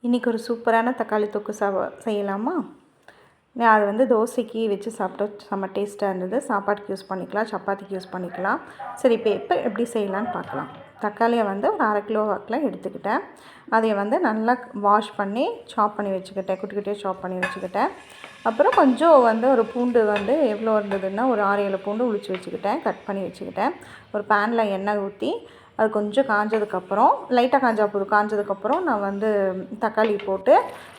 இன்றைக்கி ஒரு சூப்பரான தக்காளி தொக்கு செய்யலாமா? அது வந்து தோசைக்கு வச்சு சாப்பிட்டா செம்ம டேஸ்ட்டாக இருந்தது. சாப்பாட்டுக்கு யூஸ் பண்ணிக்கலாம், சப்பாத்திக்கு யூஸ் பண்ணிக்கலாம். சரி, இப்போ எப்படி செய்யலான்னு பார்க்கலாம். தக்காளியை வந்து ஒரு 1/2 கிலோ வாக்கில் எடுத்துக்கிட்டேன். அதை வந்து நல்லா வாஷ் பண்ணி சாப் பண்ணி வச்சுக்கிட்டேன், குட்டி குட்டியாக சாப் பண்ணி வச்சுக்கிட்டேன். அப்புறம் கொஞ்சம் வந்து ஒரு பூண்டு வந்து எவ்வளோ இருந்ததுன்னா ஒரு 6-7 பூண்டு உளிச்சு வச்சுக்கிட்டேன், கட் பண்ணி வச்சுக்கிட்டேன். ஒரு பேனில் எண்ணெய் ஊற்றி அது கொஞ்சம் காஞ்சதுக்கப்புறம், லைட்டாக காஞ்சதுக்கப்புறம் நான் வந்து தக்காளி போட்டு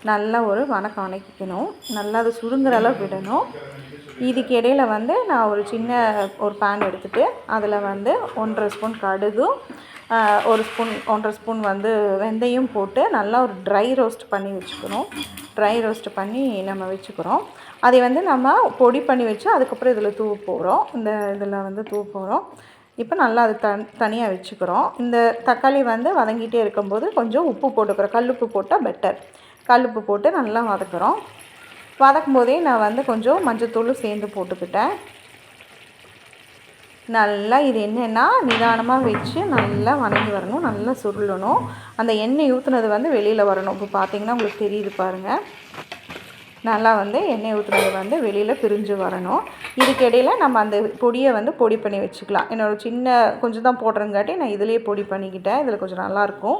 நல்லா ஒரு வணக்கிக்கணும். நல்லா அது சுருங்குற அளவு விடணும். இதுக்கு இடையில வந்து நான் ஒரு சின்ன பேன் எடுத்துகிட்டு அதில் வந்து 1.5 ஸ்பூன் கடுகும் 1.5 ஸ்பூன் வந்து வெந்தயம் போட்டு நல்லா ஒரு ட்ரை ரோஸ்ட் பண்ணி வச்சுக்கணும். ட்ரை ரோஸ்ட் பண்ணி நம்ம வச்சுக்கிறோம். அதை வந்து நம்ம பொடி பண்ணி வச்சு அதுக்கப்புறம் இதில் தூவ போகிறோம். இதில் வந்து தூவ போகிறோம். இப்போ நல்லா அது தனியாக வச்சுக்கிறோம். இந்த தக்காளி வந்து வதங்கிட்டே இருக்கும்போது கொஞ்சம் உப்பு போட்டுக்கிறோம். கல்லுப்பு போட்டால் பெட்டர். கல்லுப்பு போட்டு நல்லா வதக்குறோம். வதக்கும் போதே நான் வந்து கொஞ்சம் மஞ்சத்தூள் சேர்ந்து போட்டுக்கிட்டேன். நல்லா இது என்னென்னா நிதானமாக வச்சு நல்லா வதங்கி வரணும், நல்லா சுருளணும். அந்த எண்ணெய் ஊற்றுனது வந்து வெளியில் வரணும். இப்போ பார்த்திங்கன்னா உங்களுக்கு தெரியுது பாருங்கள். நல்லா வந்து எண்ணெய் ஊற்றுனது வந்து வெளியில் பிரிஞ்சு வரணும். இதுக்கு இடையில் நம்ம அந்த பொடியை வந்து பொடி பண்ணி வச்சுக்கலாம். என்னோடய சின்ன கொஞ்சம் தான் போடுறங்காட்டி நான் இதிலேயே பொடி பண்ணிக்கிட்டேன். இதில் கொஞ்சம் நல்லாயிருக்கும்,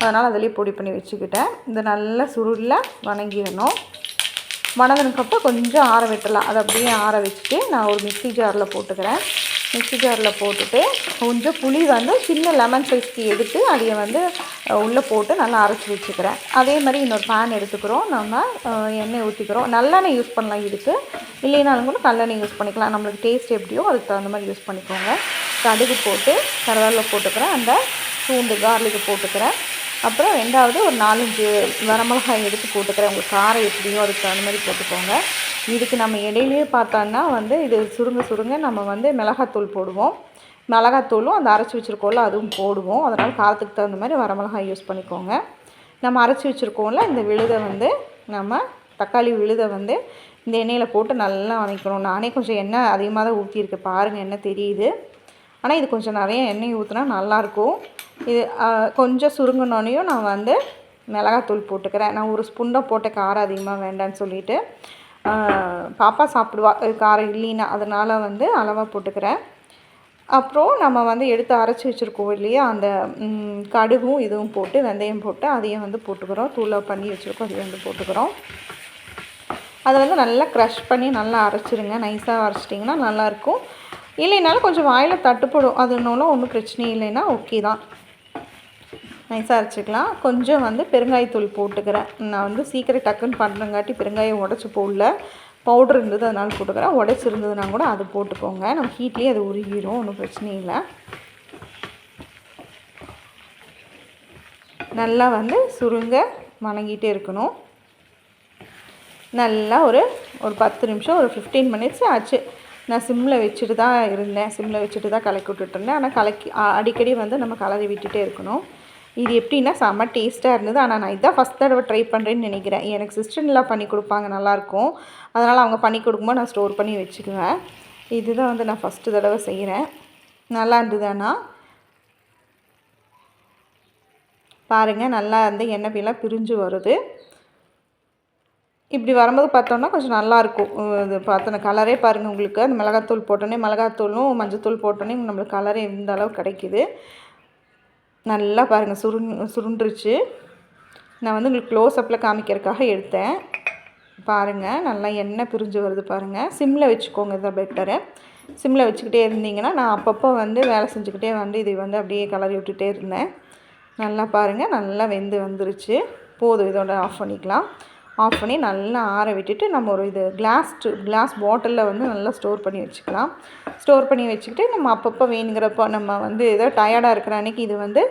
அதனால் அதிலேயே பொடி பண்ணி வச்சுக்கிட்டேன். இந்த நல்லா சுருளில் வணங்கிடணும். வணங்கினதுக்கப்புறம் கொஞ்சம் ஆற விட்டுடலாம். அதை அப்படியே ஆற வச்சுட்டு நான் ஒரு மிக்ஸி ஜாரில் போட்டுக்கிறேன். மிக்ஸி ஜாரில் போட்டுட்டு கொஞ்சம் புளி வந்து சின்ன லெமன் சைஸ்க்கு எடுத்து அதை வந்து உள்ளே போட்டு நல்லா அரைச்சி வச்சுக்கிறேன். அதே மாதிரி இன்னொரு பேன் எடுத்துக்கிறோம். நம்ம எண்ணெய் ஊற்றிக்கிறோம். நல்லெண்ணெய் யூஸ் பண்ணலாம் இதுக்கு, இல்லைனாலும் கூட நல்லெண்ணெய் யூஸ் பண்ணிக்கலாம். நம்மளுக்கு டேஸ்ட் எப்படியோ அதுக்கு தகுந்த மாதிரி யூஸ் பண்ணிக்கோங்க. கடுகு போட்டு கருவேப்பிலை போட்டுக்கிறேன். அந்த பூண்டு கார்லிக்கு போட்டுக்கிறேன். அப்புறம் ரெண்டாவது ஒரு 4-5 வரமிளகாய் எடுத்து போட்டுக்கிறேன். உங்களுக்கு காரம் எப்படியோ அதுக்கு தகுந்த மாதிரி போட்டுக்கோங்க. இதுக்கு நம்ம இடையிலேயே பார்த்தோன்னா வந்து இது சுருங்க நம்ம வந்து மிளகாத்தூள் போடுவோம். மிளகாத்தூளும் அந்த அரைச்சி வச்சுருக்கோம்ல அதுவும் போடுவோம். அதனால் காரத்துக்கு தகுந்த மாதிரி வரமிளகாய் யூஸ் பண்ணிக்கோங்க. நம்ம அரைச்சி வச்சுருக்கோம்ல இந்த விழுதை வந்து நம்ம தக்காளி விழுதை வந்து இந்த எண்ணெயில் போட்டு நல்லா வதக்கணும். நானே கொஞ்சம் எண்ணெய் அதிகமாக தான் ஊற்றியிருக்கேன், பாருங்கள் எண்ணெய் தெரியுது. ஆனால் இது கொஞ்சம் நிறைய எண்ணெய் ஊற்றினா நல்லாயிருக்கும். இது கொஞ்சம் சுருங்கினோனையும் நான் வந்து மிளகாத்தூள் போட்டுக்கிறேன். நான் 1 ஸ்பூன் தான் போட்ட காரம் அதிகமாக வேண்டான்னு சொல்லிவிட்டு, பாப்பா சாப்பிடுவா காரம் இல்லைன்னா, அதனால் வந்து அளவாக போட்டுக்கிறேன். அப்புறம் நம்ம வந்து எடுத்து அரைச்சி வச்சுருக்கோம் இல்லையா, அந்த கடுகும் இதுவும் போட்டு வெந்தயம் போட்டு அதையும் வந்து போட்டுக்கிறோம். தூளை பண்ணி வச்சுருக்கோம், அதையும் வந்து போட்டுக்கிறோம். அதை வந்து நல்லா க்ரஷ் பண்ணி நல்லா அரைச்சிருங்க. நைஸாக அரைச்சிட்டிங்கன்னா நல்லாயிருக்கும். இல்லைனாலும் கொஞ்சம் வாயில் தட்டுப்படும், அதுனாலும் ஒன்றும் பிரச்சனை இல்லைன்னா ஓகே தான். நைஸாக அரைச்சிக்கலாம். கொஞ்சம் வந்து பெருங்காயத்தூள் போட்டுக்கிறேன். நான் வந்து சீக்கிரம் டக்குன்னு பண்ணுறங்காட்டி பெருங்காயம் உடச்சி போடல, பவுட்ரு இருந்தது அதனால் போட்டுக்கிறேன். உடச்சி இருந்ததுன்னா கூட அது போட்டுக்கோங்க. நம்ம ஹீட்லேயே அது உருகிடும், ஒன்றும் பிரச்சனை இல்லை. நல்லா வந்து சுருங்க வணங்கிட்டே இருக்கணும். நல்லா ஒரு 10 நிமிஷம், ஒரு 15 மினிட்ஸ் ஆச்சு. நான் சிம்மில் வச்சுட்டு தான் இருந்தேன். சிம்மில் வச்சுட்டு தான் கலக்கி விட்டுட்டுருந்தேன். ஆனால் அடிக்கடி வந்து நம்ம கலரி விட்டுட்டே இருக்கணும். இது எப்படின்னா செம்ம டேஸ்ட்டாக இருந்தது. ஆனால் நான் இதான் ஃபஸ்ட் தடவை ட்ரை பண்ணுறேன்னு நினைக்கிறேன். எனக்கு சிஸ்டர்லாம் பண்ணி கொடுப்பாங்க, நல்லாயிருக்கும். அதனால் அவங்க பண்ணி கொடுக்கும்போது நான் ஸ்டோர் பண்ணி வச்சுக்குவேன். இதுதான் வந்து நான் ஃபஸ்ட்டு தடவை செய்கிறேன். நல்லா இருந்ததுன்னா பாருங்கள், நல்லா வந்து எண்ணெய் பிரிஞ்சு வருது. இப்படி வரும்போது பார்த்தோன்னா கொஞ்சம் நல்லாயிருக்கும். இது பார்த்தோன்னா கலரே பாருங்கள் உங்களுக்கு. அந்த மிளகாத்தூள் போட்டோன்னே, மிளகாத்தூளும் மஞ்சத்தூள் போட்டோன்னே நம்மளுக்கு கலரே இந்த அளவு கிடைக்கிது. நல்லா பாருங்கள் சுருண்டுருச்சு. நான் வந்து உங்களுக்கு க்ளோஸ்அப்பில் காமிக்கிறதுக்காக எடுத்தேன். பாருங்கள் நல்லா எண்ணெய் பிரிஞ்சு வருது பாருங்கள். சிம்மில் வச்சுக்கோங்க, இதான் பெட்டரு. சிம்மில் வச்சுக்கிட்டே இருந்தீங்கன்னா நான் அப்பப்போ வந்து வேலை செஞ்சுக்கிட்டே வந்து இதை வந்து அப்படியே கலரி விட்டுட்டே இருந்தேன். நல்லா பாருங்கள், நல்லா வெந்து வந்துருச்சு. போதும், இதோட ஆஃப் பண்ணிக்கலாம். ஆஃப் பண்ணி நல்லா ஆற விட்டுட்டு நம்ம ஒரு கிளாஸ் பாட்டிலில் வந்து நல்லா ஸ்டோர் பண்ணி வச்சுக்கலாம். ஸ்டோர் பண்ணி வச்சுக்கிட்டு நம்ம அப்பப்போ வேணுங்கிறப்போ நம்ம வந்து ஏதோ டயர்டாக இருக்கிற அன்றைக்கி இது வந்து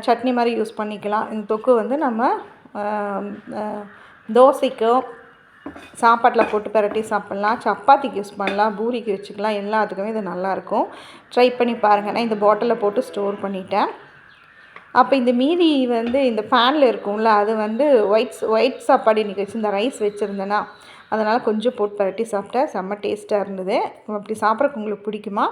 சட்னி மாதிரி யூஸ் பண்ணிக்கலாம். இந்த தொக்கு வந்து நம்ம தோசைக்கோ சாப்பாட்டில் போட்டு பரட்டி சாப்பிட்லாம், சப்பாத்திக்கு யூஸ் பண்ணலாம், பூரிக்கு வச்சுக்கலாம், எல்லாத்துக்குமே இது நல்லாயிருக்கும். ட்ரை பண்ணி பாருங்கள். நான் இந்த பாட்டிலில் போட்டு ஸ்டோர் பண்ணிட்டேன். அப்போ இந்த மீதி வந்து இந்த பேனில் இருக்கும்ல, அது வந்து ஒயிட் சாப்பாடு இன்றைக்கி வச்சுருந்த ரைஸ் வச்சுருந்தேன்னா அதனால் கொஞ்சம் போட்டு பரட்டி சாப்பிட்டேன். செம்ம டேஸ்ட்டாக இருந்தது. அப்படி சாப்பிட்றதுக்கு உங்களுக்கு பிடிக்குமா?